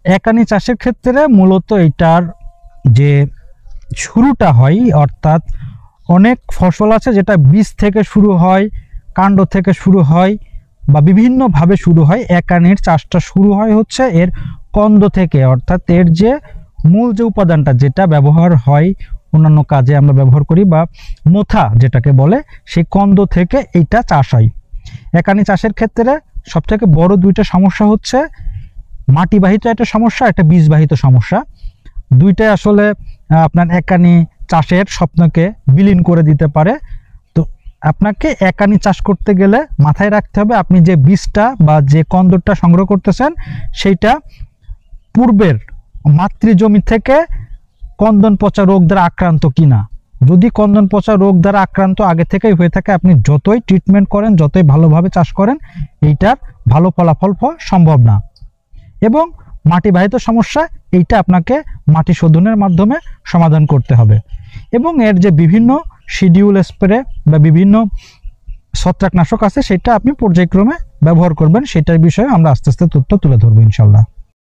একানি চাষের ক্ষেত্রে মূলত এটার যে শুরুটা হয়, অর্থাৎ অনেক ফসল আছে যেটা বীজ থেকে শুরু হয়, কাণ্ড থেকে শুরু হয় বা বিভিন্নভাবে শুরু হয়। একানির চাষটা শুরু হয় হচ্ছে এর কন্দ থেকে, অর্থাৎ এর যে মূল যে উপাদানটা যেটা ব্যবহার হয় অন্যান্য কাজে আমরা ব্যবহার করি বা মোথা যেটাকে বলে, সেই কন্দ থেকে এইটা চাষ হয়। একানি চাষের ক্ষেত্রে সবথেকে বড় দুইটা সমস্যা হচ্ছে মাটিবাহিত একটা সমস্যা, একটা বীজবাহিত সমস্যা। দুইটাই আসলে আপনার একানি চাষের স্বপ্নকে বিলীন করে দিতে পারে। তো আপনাকে একানি চাষ করতে গেলে মাথায় রাখতে হবে আপনি যে বীজটা বা যে কন্দরটা সংগ্রহ করতেছেন সেইটা পূর্বের মাতৃজমি থেকে কন্দন পচা রোগ দ্বারা আক্রান্ত কিনা। যদি কন্দন পচা রোগ দ্বারা আক্রান্ত আগে থেকেই হয়ে থাকে, আপনি যতই ট্রিটমেন্ট করেন, যতই ভালোভাবে চাষ করেন, এইটার ভালো ফলাফল পাওয়া সম্ভব না। এবং মাটিবাহিত সমস্যা, এইটা আপনাকে মাটি শোধনের মাধ্যমে সমাধান করতে হবে। এবং এর যে বিভিন্ন শিডিউল স্প্রে বা বিভিন্ন ছত্রাকনাশক আছে, সেটা আপনি পর্যায়ক্রমে ব্যবহার করবেন। সেটার বিষয়ে আমরা আস্তে আস্তে তথ্য তুলে ধরবো ইনশাল্লাহ।